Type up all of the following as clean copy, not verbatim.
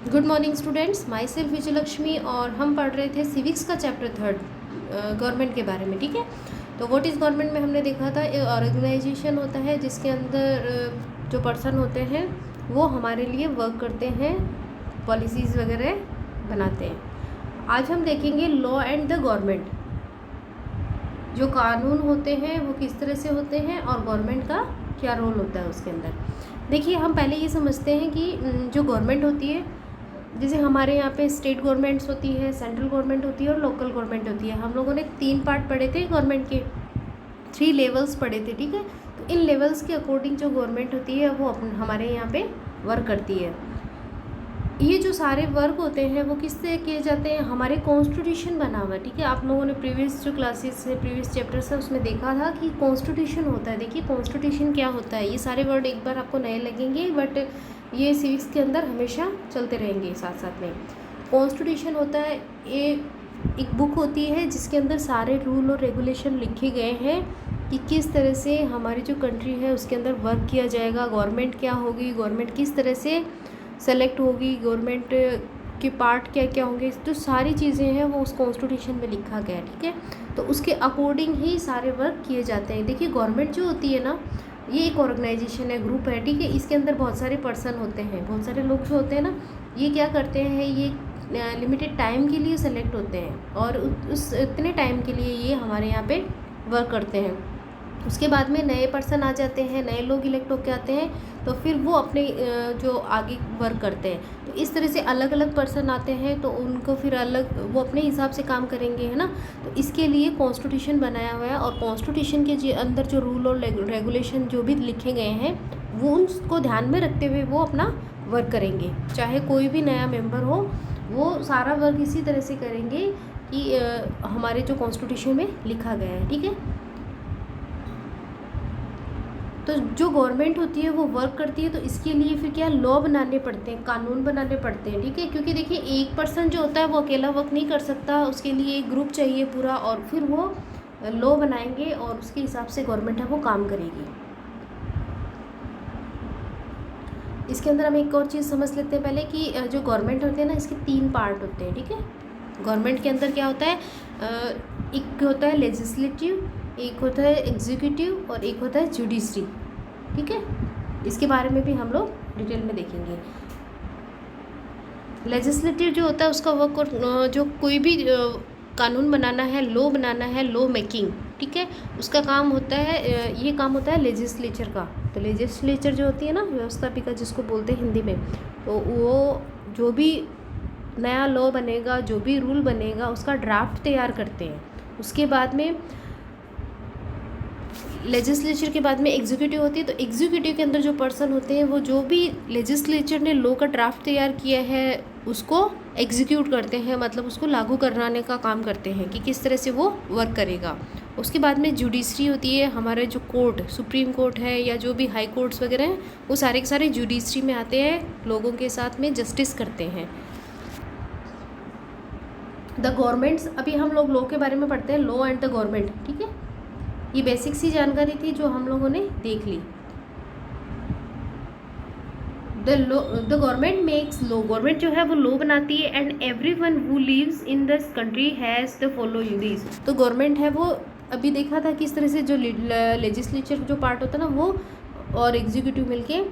Good morning students, my self Vijayalakshmi और हम पढ़ रहे थे सिविक्स का चैप्टर थर्ड गवर्नमेंट के बारे में। ठीक है, तो व्हाट इज़ गवर्नमेंट में हमने देखा था ऑर्गेनाइजेशन होता है जिसके अंदर जो पर्सन होते हैं वो हमारे लिए वर्क करते हैं, पॉलिसीज़ वगैरह बनाते हैं। आज हम देखेंगे लॉ एंड द गवर्नमेंट। जो कानून होते हैं वो किस तरह से होते हैं और गवर्नमेंट का क्या रोल होता है उसके अंदर। देखिए, हम पहले ये समझते हैं कि जो गवर्नमेंट होती है, जैसे हमारे यहाँ पे स्टेट गवर्नमेंट्स होती है, सेंट्रल गवर्नमेंट होती है और लोकल गवर्नमेंट होती है। हम लोगों ने 3 पार्ट पढ़े थे गवर्नमेंट के, 3 लेवल्स पढ़े थे। ठीक है, तो इन लेवल्स के अकॉर्डिंग जो गवर्नमेंट होती है वो हमारे यहाँ पे वर्क करती है। ये जो सारे वर्क होते हैं वो किससे किए जाते हैं, हमारे कॉन्स्टिट्यूशन बना हुआ है। ठीक है, आप लोगों ने प्रीवियस जो क्लासेस है, प्रीवियस चैप्टर्स है, उसमें देखा था कि कॉन्स्टिट्यूशन होता है। देखिए कॉन्स्टिट्यूशन क्या होता है, ये सारे वर्ड एक बार आपको नए लगेंगे बट ये सिविक्स के अंदर हमेशा चलते रहेंगे साथ साथ में। कॉन्स्टिट्यूशन होता है, ये एक बुक होती है जिसके अंदर सारे रूल और रेगुलेशन लिखे गए हैं कि किस तरह से हमारी जो कंट्री है उसके अंदर वर्क किया जाएगा, गवर्नमेंट क्या होगी, गवर्नमेंट किस तरह से सेलेक्ट होगी, गवर्नमेंट के पार्ट क्या क्या होंगे, जो सारी चीज़ें हैं वो उस कॉन्स्टिट्यूशन में लिखा गया है। ठीक है, तो उसके अकॉर्डिंग ही सारे वर्क किए जाते हैं। देखिए गवर्नमेंट जो होती है ना, ये एक ऑर्गेनाइजेशन है, ग्रुप है। ठीक है, इसके अंदर बहुत सारे पर्सन होते हैं, बहुत सारे लोग जो होते हैं ना, ये क्या करते हैं, ये लिमिटेड टाइम के लिए सेलेक्ट होते हैं और उस इतने टाइम के लिए ये हमारे यहाँ पे वर्क करते हैं। उसके बाद में नए पर्सन आ जाते हैं, नए लोग इलेक्ट होकर आते हैं, तो फिर वो अपने जो आगे वर्क करते हैं। तो इस तरह से अलग अलग पर्सन आते हैं तो उनको फिर अलग वो अपने हिसाब से काम करेंगे, है ना। तो इसके लिए कॉन्स्टिट्यूशन बनाया हुआ है और कॉन्स्टिट्यूशन के अंदर जो रूल और रेगुलेशन जो भी लिखे गए हैं वो उनको ध्यान में रखते हुए वो अपना वर्क करेंगे। चाहे कोई भी नया मेंबर हो, वो सारा वर्क इसी तरह से करेंगे कि हमारे जो कॉन्स्टिट्यूशन में लिखा गया है। ठीक है, तो जो गवर्नमेंट होती है वो वर्क करती है, तो इसके लिए फिर क्या लॉ बनाने पड़ते हैं, कानून बनाने पड़ते हैं। ठीक है, क्योंकि देखिए एक पर्सन जो होता है वो अकेला वर्क नहीं कर सकता, उसके लिए एक ग्रुप चाहिए पूरा, और फिर वो लॉ बनाएंगे और उसके हिसाब से गवर्नमेंट है वो काम करेगी। इसके अंदर हम एक और चीज़ समझ लेते हैं पहले कि जो गवर्नमेंट होते हैं ना, इसके 3 पार्ट होते हैं। ठीक है, गवर्नमेंट के अंदर क्या होता है, एक होता है लेजिस्लेटिव, एक होता है एग्जीक्यूटिव और एक होता है जुडिशरी। ठीक है, इसके बारे में भी हम लोग डिटेल में देखेंगे। लेजिस्लेटिव जो होता है उसका वर्क, और जो कोई भी कानून बनाना है, लॉ बनाना है, लॉ मेकिंग। ठीक है, उसका काम होता है, ये काम होता है लेजिस्लेचर का। तो लेजिस्लेचर जो होती है ना, व्यवस्थापिका जिसको बोलते हैं हिंदी में, तो वो जो भी नया लॉ बनेगा, जो भी रूल बनेगा, उसका ड्राफ्ट तैयार करते हैं। उसके बाद में लेजिस्लेचर के बाद में एग्जीक्यूटिव होती है, तो एग्जीक्यूटिव के अंदर जो पर्सन होते हैं वो जो भी लेजिस्लेचर ने लॉ का ड्राफ्ट तैयार किया है उसको एग्जीक्यूट करते हैं, मतलब उसको लागू कराने का काम करते हैं कि किस तरह से वो वर्क करेगा। उसके बाद में जुडिशरी होती है, हमारे जो कोर्ट, सुप्रीम कोर्ट है या जो भी हाई कोर्ट्स वगैरह हैं, वो सारे के सारे जुडिशरी में आते हैं, लोगों के साथ में जस्टिस करते हैं। द गवर्नमेंट्स, अभी हम लोग लॉ के बारे में पढ़ते हैं, लॉ एंड द गवर्नमेंट। ठीक है, ये बेसिक सी जानकारी थी जो हम लोगों ने देख ली। The government makes law, government जो है वो लॉ बनाती है, and everyone who lives in this country has the following these. तो गवर्नमेंट है वो, अभी देखा था किस तरह से जो लेजिस्लेचर जो पार्ट होता है ना, वो और एग्जीक्यूटिव मिलके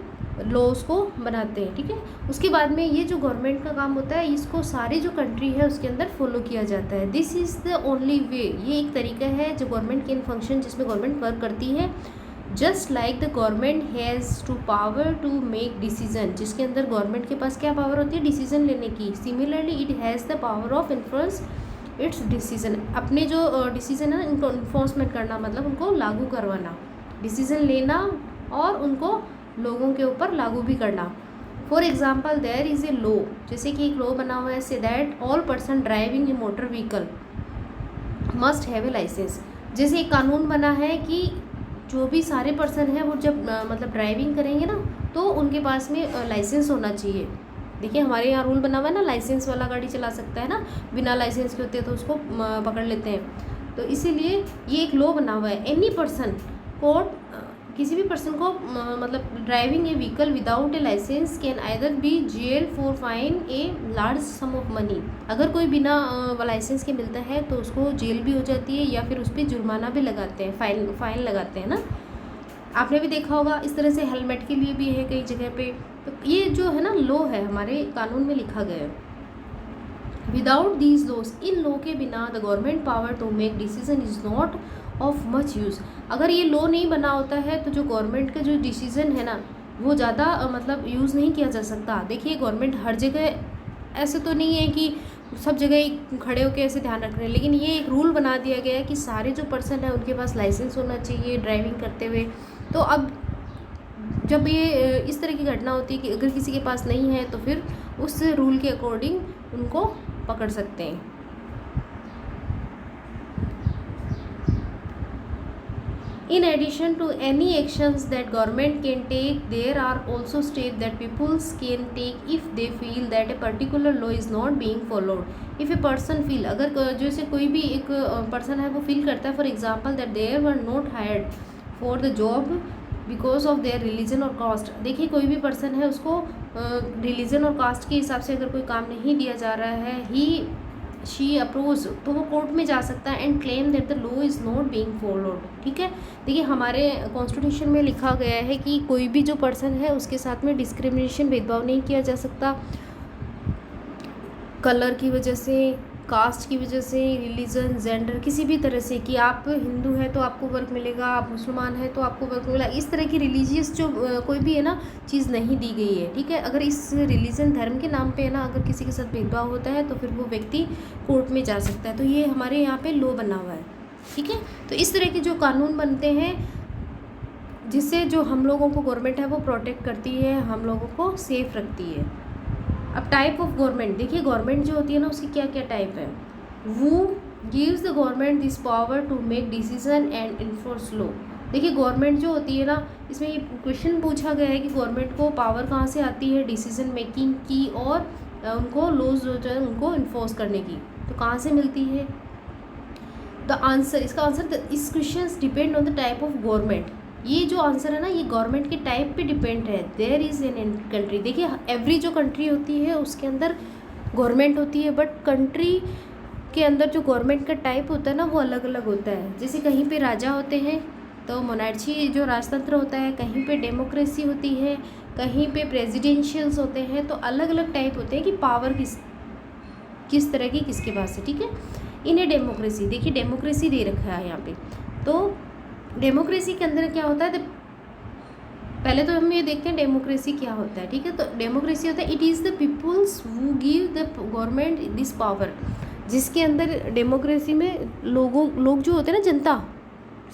लॉज को बनाते हैं। ठीक है, उसके बाद में ये जो गवर्नमेंट का काम होता है, इसको सारी जो कंट्री है उसके अंदर फॉलो किया जाता है। This is the only way, ये एक तरीका है जो गवर्नमेंट के इन फंक्शन जिसमें गवर्नमेंट वर्क करती है। Just like the government has to power to make decision, जिसके अंदर गवर्नमेंट के पास क्या पावर होती है, डिसीजन लेने की। Similarly it has the power of influence it's decision, अपने जो डिसीजन है उनको इन्फोर्समेंट करना, मतलब उनको लागू करवाना, डिसीजन लेना और उनको लोगों के ऊपर लागू भी करना। For example there is a law, जैसे कि एक लॉ बना हुआ है, so that all person driving a motor vehicle must have a license. जैसे एक कानून बना है कि जो भी सारे पर्सन हैं वो जब मतलब ड्राइविंग करेंगे ना, तो उनके पास में लाइसेंस होना चाहिए। देखिए हमारे यहाँ रूल बना हुआ है ना, लाइसेंस वाला गाड़ी चला सकता है ना, बिना लाइसेंस के होते हैं तो उसको पकड़ लेते हैं। तो इसीलिए ये एक लॉ बना हुआ है, एनी पर्सन कोर्ट किसी भी पर्सन को मतलब driving a vehicle without a license can either be jail for fine a large sum of money. अगर कोई बिना लाइसेंस के मिलता है तो उसको जेल भी हो जाती है या फिर उस पर जुर्माना भी लगाते हैं, फाइन लगाते हैं ना। आपने भी देखा होगा, इस तरह से हेलमेट के लिए भी है कई जगह पे। तो ये जो है ना लॉ है, हमारे कानून में लिखा गया है। विदाउट दीज लॉज, इन लॉ के बिना the government power to make decision is not of much use. अगर ये लॉ नहीं बना होता है तो जो गवर्नमेंट का जो डिसीज़न है ना वो ज़्यादा मतलब यूज़ नहीं किया जा सकता। देखिए गवर्नमेंट हर जगह ऐसे तो नहीं है कि सब जगह खड़े होकर ऐसे ध्यान रख रहे हैं, लेकिन ये एक रूल बना दिया गया है कि सारे जो पर्सन है उनके पास लाइसेंस होना चाहिए ड्राइविंग करते हुए। तो अब जब ये इस तरह की घटना होती है कि अगर किसी के पास नहीं है तो फिर उस रूल के अकॉर्डिंग उनको पकड़ सकते हैं। In addition to any actions that government can take, there are also steps that peoples can take if they feel that a particular law is not being followed. If a person feel, अगर जैसे कोई भी एक person है वो feel करता है for example that they were not hired for the job because of their religion और कास्ट। देखिए कोई भी पर्सन है उसको रिलीजन और कास्ट के हिसाब से अगर कोई काम नहीं दिया जा रहा है, ही शी अप्रोच, तो वो कोर्ट में जा सकता है and claim that the law is not being followed. ठीक है, देखिए हमारे कॉन्स्टिट्यूशन में लिखा गया है कि कोई भी जो पर्सन है उसके साथ में डिस्क्रिमिनेशन, भेदभाव नहीं किया जा सकता कलर की वजह से, कास्ट की वजह से, रिलीजन, जेंडर, किसी भी तरह से कि आप हिंदू हैं तो आपको वर्क मिलेगा, आप मुसलमान हैं तो आपको वर्क मिलेगा। इस तरह की रिलीजियस जो कोई भी है ना चीज़ नहीं दी गई है। ठीक है, अगर इस रिलीजन धर्म के नाम पे है ना अगर किसी के साथ भेदभाव होता है तो फिर वो व्यक्ति कोर्ट में जा सकता है। तो ये हमारे यहाँ पे लॉ बना हुआ है। ठीक है, तो इस तरह के जो कानून बनते हैं जिससे जो हम लोगों को गवर्नमेंट है वो प्रोटेक्ट करती है, हम लोगों को सेफ रखती है। अब टाइप ऑफ गवर्नमेंट, देखिए गवर्नमेंट जो होती है ना उसकी क्या क्या टाइप है। वो gives the government this power to make decision and enforce law. देखिए गवर्नमेंट जो होती है ना, इसमें ये क्वेश्चन पूछा गया है कि गवर्नमेंट को पावर कहाँ से आती है डिसीजन मेकिंग की और उनको लॉज जो है उनको इन्फोर्स करने की, तो कहाँ से मिलती है। द आंसर, इसका आंसर इस question depend on the type of government. ये जो आंसर है ना ये गवर्नमेंट के टाइप पे डिपेंड है। देयर इज़ एन कंट्री, देखिए एवरी जो कंट्री होती है उसके अंदर गवर्नमेंट होती है, बट कंट्री के अंदर जो गवर्नमेंट का टाइप होता है ना वो अलग अलग होता है। जैसे कहीं पे राजा होते हैं तो मोनार्ची जो राजतंत्र होता है, कहीं पे डेमोक्रेसी होती है, कहीं पे प्रेसिडेंशियल्स होते हैं। तो अलग अलग टाइप होते हैं कि पावर किस तरह की किसके पास है। ठीक है, इन्हें डेमोक्रेसी, देखिए डेमोक्रेसी दे रखा है यहाँ पे। तो डेमोक्रेसी के अंदर क्या होता है, पहले तो हम ये देखते हैं डेमोक्रेसी क्या होता है। ठीक है, तो डेमोक्रेसी होता है it is the peoples who give the government this power, जिसके अंदर डेमोक्रेसी में लोग जो होते हैं ना, जनता,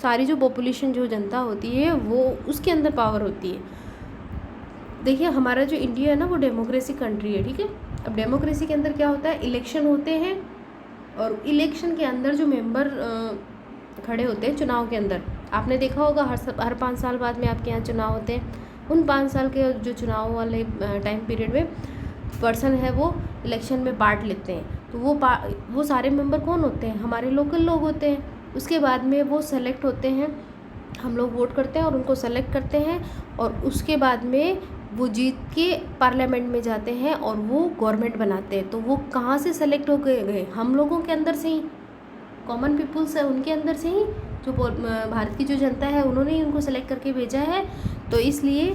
सारी जो पॉपुलेशन जो जनता होती है वो उसके अंदर पावर होती है। देखिए हमारा जो इंडिया है ना वो डेमोक्रेसी कंट्री है। ठीक है, अब डेमोक्रेसी के अंदर क्या होता है, इलेक्शन होते हैं और इलेक्शन के अंदर जो मेंबर खड़े होते हैं चुनाव के अंदर, आपने देखा होगा हर 5 साल बाद में आपके यहाँ चुनाव होते हैं। उन 5 साल के जो चुनाव वाले टाइम पीरियड में पर्सन है वो इलेक्शन में पार्ट लेते हैं। तो वो सारे मेंबर कौन होते हैं, हमारे लोकल लोग होते हैं। उसके बाद में वो सेलेक्ट होते हैं, हम लोग वोट करते हैं और उनको सेलेक्ट करते हैं और उसके बाद में वो जीत के पार्लियामेंट में जाते हैं और वो गवर्नमेंट बनाते हैं। तो वो कहाँ से सेलेक्ट हो गए, हम लोगों के अंदर से ही, कॉमन पीपुल्स है उनके अंदर से ही, जो भारत की जो जनता है उन्होंने ही उनको सेलेक्ट करके भेजा है। तो इसलिए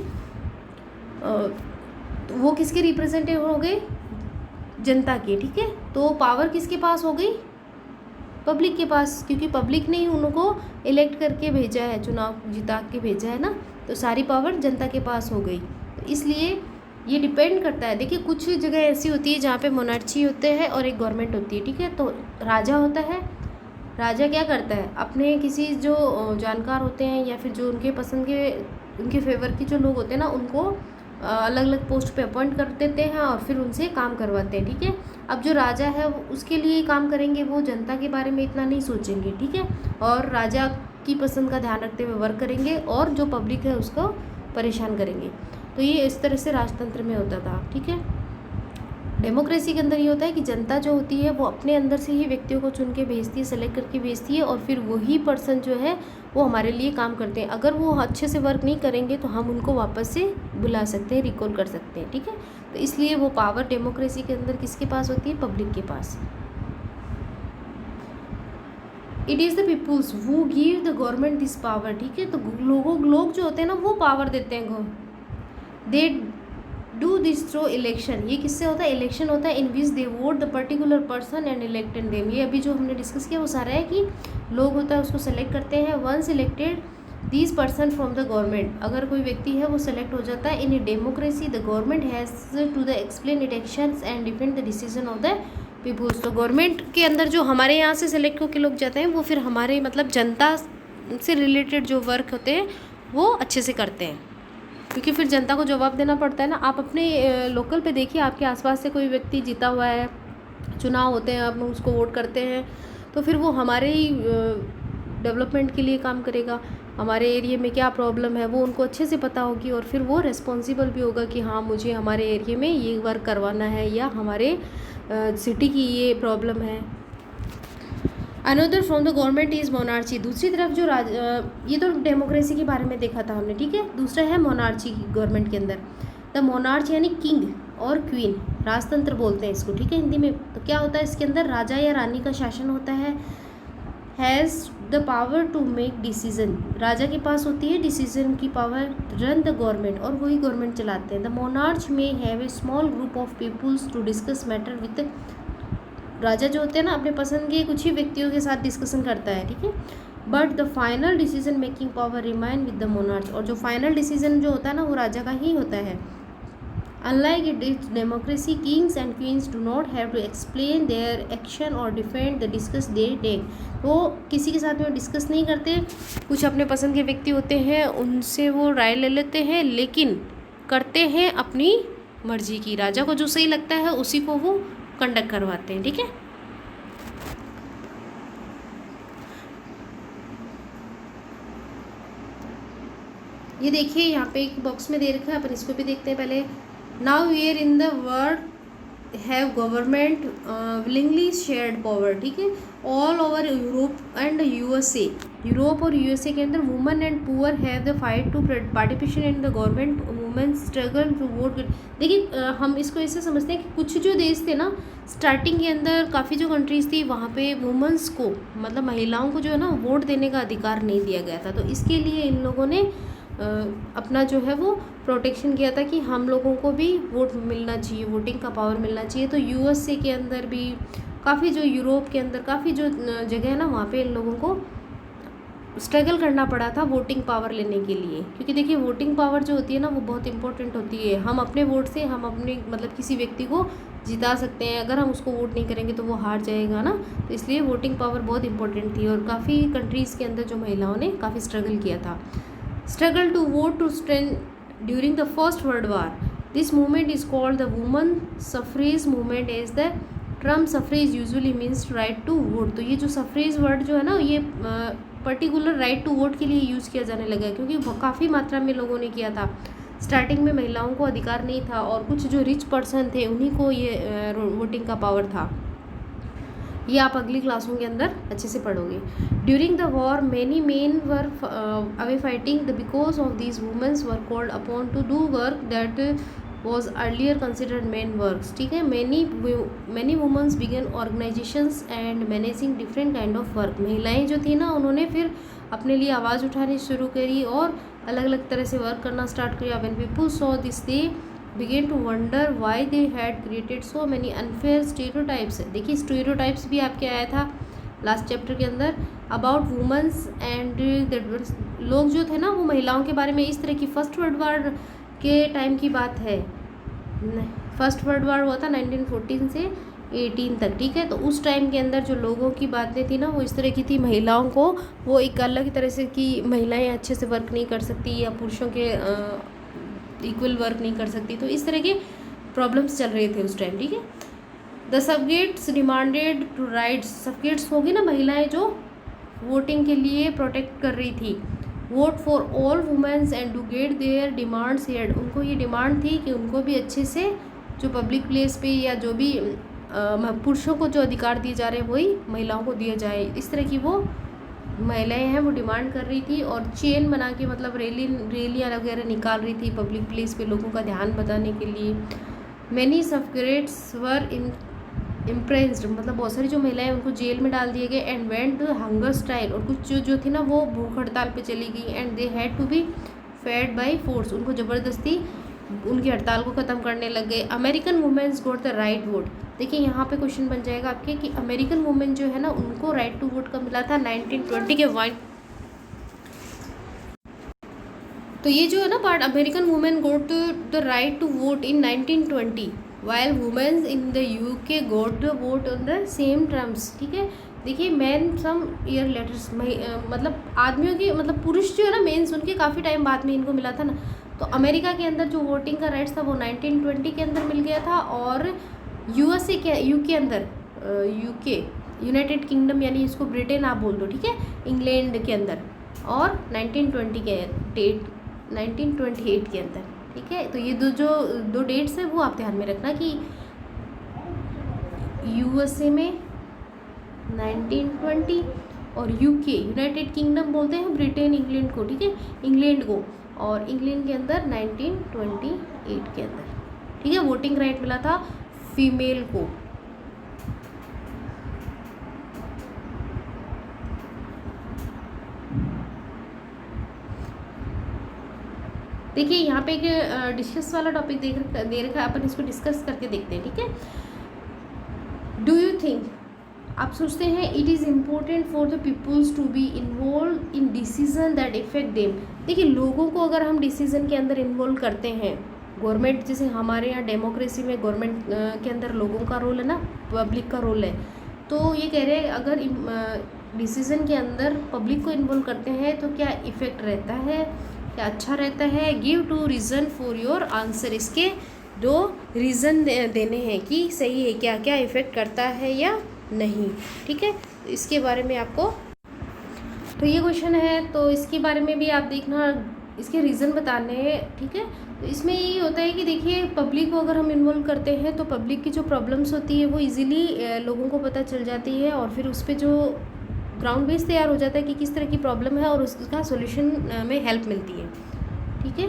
तो वो किसके रिप्रेजेंटेटिव हो गए, जनता के। ठीक है, तो पावर किसके पास हो गई, पब्लिक के पास, क्योंकि पब्लिक ने ही उनको इलेक्ट करके भेजा है, चुनाव जिता के भेजा है ना, तो सारी पावर जनता के पास हो गई। तो इसलिए ये डिपेंड करता है। देखिए कुछ जगह ऐसी होती है जहाँ पे मोनार्ची होते हैं और एक गवर्नमेंट होती है। ठीक है, तो राजा होता है, राजा क्या करता है, अपने किसी जो जानकार होते हैं या फिर जो उनके पसंद के, उनके फेवर के जो लोग होते हैं ना उनको अलग अलग पोस्ट पे अपॉइंट कर देते हैं और फिर उनसे काम करवाते हैं। ठीक है, अब जो राजा है वो उसके लिए काम करेंगे, वो जनता के बारे में इतना नहीं सोचेंगे। ठीक है, और राजा की पसंद का ध्यान रखते हुए वर्क करेंगे और जो पब्लिक है उसको परेशान करेंगे। तो ये इस तरह से राजतंत्र में होता था। ठीक है, डेमोक्रेसी के अंदर ये होता है कि जनता जो होती है वो अपने अंदर से ही व्यक्तियों को चुन के भेजती है, सेलेक्ट करके भेजती है और फिर वही पर्सन जो है वो हमारे लिए काम करते हैं। अगर वो अच्छे से वर्क नहीं करेंगे तो हम उनको वापस से बुला सकते हैं, रिकॉल कर सकते हैं, ठीक है। तो इसलिए वो पावर डेमोक्रेसी के अंदर किसके पास होती है? पब्लिक के पास। It is the peoples who give the government this power, ठीक है। तो लोग जो होते हैं ना वो पावर देते हैं। They do this through election, ये किससे होता है? इलेक्शन होता है in which they vote the particular person and elected them. ये अभी जो हमने डिस्कस किया वो सारा है कि लोग होता है उसको सेलेक्ट करते हैं। Once elected this person from the government, अगर कोई व्यक्ति है वो सेलेक्ट हो जाता है। In a democracy the government has to the explain it actions and defend the decision of the peoples. तो गवर्नमेंट के अंदर जो हमारे यहाँ से सेलेक्ट होकर लोग जाते हैं वो फिर हमारे मतलब जनता से रिलेटेड जो वर्क होते हैं वो अच्छे से करते हैं, क्योंकि फिर जनता को जवाब देना पड़ता है ना। आप अपने लोकल पे देखिए, आपके आसपास से कोई व्यक्ति जीता हुआ है, चुनाव होते हैं, आप उसको वोट करते हैं, तो फिर वो हमारे ही डेवलपमेंट के लिए काम करेगा। हमारे एरिया में क्या प्रॉब्लम है वो उनको अच्छे से पता होगी, और फिर वो रिस्पॉन्सिबल भी होगा कि हाँ मुझे हमारे एरिया में ये वर्क करवाना है या हमारे सिटी की ये प्रॉब्लम है। Another from the government is monarchy. दूसरी तरफ जो ये तो डेमोक्रेसी के बारे में देखा था हमने, ठीक है। दूसरा है मोनार्ची गवर्नमेंट के अंदर। द मोनार्च यानी किंग और क्वीन, राजतंत्र बोलते हैं इसको, ठीक है, हिंदी में। तो क्या होता है इसके अंदर? राजा या रानी का शासन होता है। Has the power to make decision, राजा के पास होती है डिसीजन की पावर। रन द गवर्नमेंट, और वही गवर्नमेंट चलाते हैं। The monarch may have a small group of peoples to discuss matter with, राजा जो होते हैं ना अपने पसंद के कुछ ही व्यक्तियों के साथ डिस्कशन करता है, ठीक है। But the final decision making power remain with the monarch, और जो फाइनल डिसीजन जो होता है ना वो राजा का ही होता है। Unlike it is democracy, kings and queens do not have to explain their action और defend the discuss they take. वो किसी के साथ में डिस्कस नहीं करते, कुछ अपने पसंद के व्यक्ति होते हैं उनसे वो राय ले लेते हैं, लेकिन करते हैं अपनी मर्जी की। राजा को जो सही लगता है उसी को वो कंडक्ट करवाते हैं, ठीक है। ये देखिए यहाँ पे एक बॉक्स में दे रखा है, अपन इसको भी देखते हैं पहले। Now where in the world have government willingly shared power, ठीक है, all over Europe and USA. Europe और यूएसए के अंदर women and poor have the fight to participation in the government, women struggle to vote. देखिए हम इसको ऐसे समझते हैं कि कुछ जो देश थे ना स्टार्टिंग के अंदर, काफ़ी जो कंट्रीज़ थी वहाँ पे वुमेंस को मतलब महिलाओं को जो है ना वोट देने का अधिकार नहीं दिया गया था। तो इसके लिए इन लोगों ने अपना जो है वो प्रोटेक्शन किया था कि हम लोगों को भी वोट मिलना चाहिए, वोटिंग का पावर मिलना चाहिए। तो यूएसए के अंदर भी काफ़ी, जो यूरोप के अंदर काफ़ी जो जगह है ना वहाँ पे इन लोगों को स्ट्रगल करना पड़ा था वोटिंग पावर लेने के लिए। क्योंकि देखिए वोटिंग पावर जो होती है ना वो बहुत इंपॉर्टेंट होती है। हम अपने वोट से हम अपने मतलब किसी व्यक्ति को जिता सकते हैं, अगर हम उसको वोट नहीं करेंगे तो वो हार जाएगा ना। तो इसलिए वोटिंग पावर बहुत इंपॉर्टेंट थी, और काफ़ी कंट्रीज़ के अंदर जो महिलाओं ने काफ़ी स्ट्रगल किया था। Struggle to vote to stand during the First World War. This movement is called the woman suffrage movement, as the term suffrage usually means right to vote. तो ये जो suffrage word जो है ना ये पर्टिकुलर राइट टू वोट के लिए use किया जाने लगा है, क्योंकि काफ़ी मात्रा में लोगों ने किया था। स्टार्टिंग में महिलाओं को अधिकार नहीं था, और कुछ जो रिच पर्सन थे उन्हीं को ये वोटिंग का पावर था। ये आप अगली क्लासों के अंदर अच्छे से पढ़ोगे। During the war many men were away fighting the because of these womens were called upon to do work that was earlier considered men works, ठीक है। Many womens began organizations and managing different kind of work. महिलाएं जो थी ना उन्होंने फिर अपने लिए आवाज़ उठानी शुरू करी और अलग अलग तरह से वर्क करना स्टार्ट किया। When people saw this they began to wonder why they had created so many unfair stereotypes। देखिए स्टीरियोटाइप्स भी आपके आया था लास्ट चैप्टर के अंदर अबाउट वुमेन्स एंड लोग जो थे ना वो महिलाओं के बारे में इस तरह की। फर्स्ट वर्ल्ड वार के टाइम की बात है, फर्स्ट वर्ल्ड वार हुआ था 1914 से 18 तक, ठीक है। तो उस टाइम के अंदर जो लोगों की बातें थी ना वो इस तरह की थी, महिलाओं को वो एक अलग तरह से कि महिलाएं अच्छे से वर्क नहीं कर सकती या पुरुषों के इक्वल वर्क नहीं कर सकती। तो इस तरह के प्रॉब्लम्स चल रहे थे उस टाइम, ठीक है। द सफगेट्स डिमांडेड टू राइट्स, सफगेट्स होगी ना महिलाएं जो वोटिंग के लिए प्रोटेक्ट कर रही थी, vote for all womens and to get their demands heard. उनको ये डिमांड थी कि उनको भी अच्छे से जो पब्लिक प्लेस पे या जो भी पुरुषों को जो अधिकार दिए जा रहे हैं वही महिलाओं को दिए जाए, इस तरह की वो महिलाएं हैं वो डिमांड कर रही थी और चेन बना के मतलब रैलियाँ वगैरह निकाल रही थी पब्लिक प्लेस पे लोगों का ध्यान बताने के लिए। मैनी सफरेट्स वर इम्प्रेस्ड, मतलब बहुत सारी जो महिलाएं उनको जेल में डाल दिए गए। एंड वेंट हंगर स्ट्राइक, और कुछ जो थी ना वो भूख हड़ताल पे चली गई। And they had to be fed by force, उनको ज़बरदस्ती उनकी हड़ताल को ख़त्म करने लग गए। American womens got the right vote. देखिए यहाँ पे क्वेश्चन बन जाएगा आपके कि अमेरिकन वुमेन जो है ना उनको राइट टू वोट कब मिला था, 1920 के वाइट। तो ये जो है ना part, American women got the right to vote in 1920 while womens in the UK got the vote on the same terms. ठीक है, देखिए मैन सम ईयर लेटर्स, मतलब आदमियों की मतलब पुरुष जो है ना मेंस उनके काफ़ी टाइम बाद में इनको मिला था ना। तो अमेरिका के अंदर जो वोटिंग का राइट्स था वो 1920 के अंदर मिल गया था। और यूएसए के यूके अंदर यूके यूनाइटेड किंगडम यानी इसको ब्रिटेन आप बोल दो, ठीक है, इंग्लैंड के अंदर, और 1928 के अंदर। ठीक है, तो ये दो डेट्स है वो आप ध्यान में रखना कि यूएसए में 1920 और यूके यूनाइटेड किंगडम बोलते हैं ब्रिटेन इंग्लैंड को, ठीक है, इंग्लैंड को, और इंग्लैंड के अंदर 1928 के अंदर। ठीक है, वोटिंग राइट मिला था फीमेल को। देखिए यहाँ पे एक डिस्कस वाला टॉपिक दे रखा है, अपन इसको डिस्कस करके देखते हैं। ठीक है, डू यू थिंक, आप सोचते हैं it is important for the peoples to be involve in decision that affect them. देखिए लोगों को अगर हम डिसीजन के अंदर इन्वॉल्व करते हैं, गवर्नमेंट जैसे हमारे यहाँ डेमोक्रेसी में गवर्नमेंट के अंदर लोगों का रोल है ना, पब्लिक का रोल है, तो ये कह रहे हैं अगर डिसीजन के अंदर पब्लिक को इन्वॉल्व करते हैं तो क्या इफ़ेक्ट रहता है, क्या अच्छा रहता है। Give two reason for your answer, इसके दो रीज़न देने हैं कि सही है क्या क्या इफ़ेक्ट करता है या नहीं। ठीक है, तो इसके बारे में आपको, तो ये क्वेश्चन है तो इसके बारे में भी आप देखना, इसके रीज़न बताने हैं। ठीक है, तो इसमें यही होता है कि देखिए पब्लिक को अगर हम इन्वॉल्व करते हैं तो पब्लिक की जो प्रॉब्लम्स होती है वो इजीली लोगों को पता चल जाती है, और फिर उस पर जो ग्राउंड बेस तैयार हो जाता है कि किस तरह की प्रॉब्लम है और उसका सोल्यूशन में हेल्प मिलती है। ठीक है,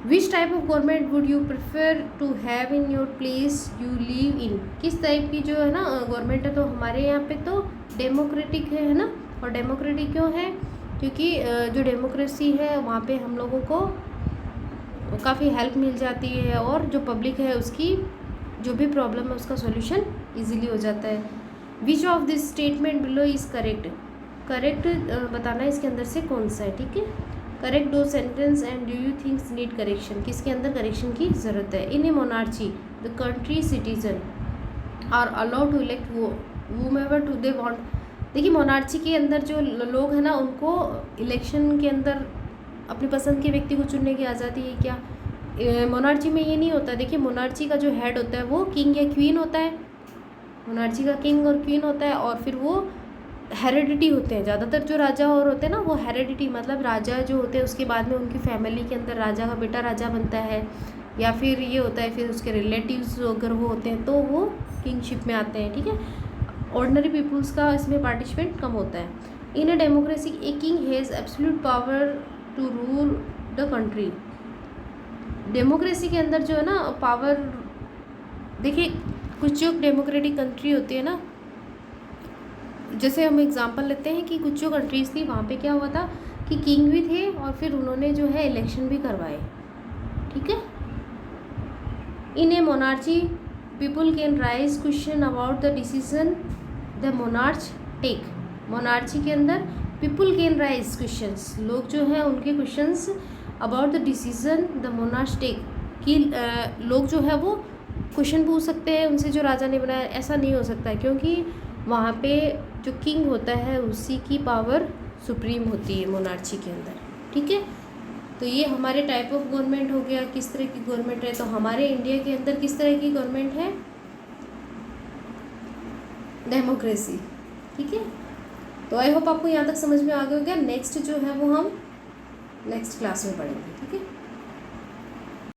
which type of government would you prefer to have in your place you live in, किस टाइप की जो है ना गवर्नमेंट है। तो हमारे यहाँ पे तो डेमोक्रेटिक है ना, और डेमोक्रेटिक क्यों है, क्योंकि जो डेमोक्रेसी है वहाँ पे हम लोगों को काफ़ी हेल्प मिल जाती है, और जो पब्लिक है उसकी जो भी प्रॉब्लम है उसका सॉल्यूशन इजीली हो जाता है। Which of this statement below is correct, correct बताना है इसके अंदर से कौन सा है। ठीक है, करेक्ट दो sentence and do you thinks need correction, किसके अंदर करेक्शन की ज़रूरत है। In a monarchy the country citizen are allowed to elect whomever to they want. देखिए मोनार्ची के अंदर जो लोग हैं ना उनको इलेक्शन के अंदर अपनी पसंद के व्यक्ति को चुनने की आज़ादी है क्या। मोनार्ची में ये नहीं होता। देखिए मोनार्ची का जो हेड होता है वो किंग या क्वीन होता है, मोनार्ची का किंग और क्वीन होता है, और फिर वो हेरिडिटी होते हैं। ज़्यादातर जो राजा और होते हैं ना वो हेरिडिटी, मतलब राजा जो होते हैं उसके बाद में उनकी फैमिली के अंदर राजा का बेटा राजा बनता है, या फिर ये होता है फिर उसके रिलेटिव्स अगर वो होते हैं तो वो किंगशिप में आते हैं। ठीक है, ऑर्डिनरी पीपल्स का इसमें पार्टिसिपेट कम होता है। In a democracy a king has absolute power to rule the country. Democracy के अंदर जो है ना पावर, देखिए कुछ जो डेमोक्रेटिक कंट्री होती है ना, जैसे हम एग्जांपल लेते हैं कि कुछ जो कंट्रीज़ थी वहाँ पे क्या हुआ था कि किंग भी थे और फिर उन्होंने जो है इलेक्शन भी करवाए। ठीक है, in a monarchy people can raise question about the decision the monarch take. Monarchy के अंदर पीपल कैन राइज क्वेश्चंस, लोग जो हैं उनके questions about the decision the monarch take, कि लोग जो है वो क्वेश्चन पूछ सकते हैं उनसे जो राजा ने बनाया। ऐसा नहीं हो सकता क्योंकि वहाँ पे जो किंग होता है उसी की पावर सुप्रीम होती है मोनार्ची के अंदर। ठीक है, तो ये हमारे टाइप ऑफ गवर्नमेंट हो गया, किस तरह की गवर्नमेंट है। तो हमारे इंडिया के अंदर किस तरह की गवर्नमेंट है, डेमोक्रेसी। ठीक है, तो आई होप आपको यहाँ तक समझ में आ गया होगा। नेक्स्ट जो है वो हम नेक्स्ट क्लास में पढ़ेंगे। ठीक है।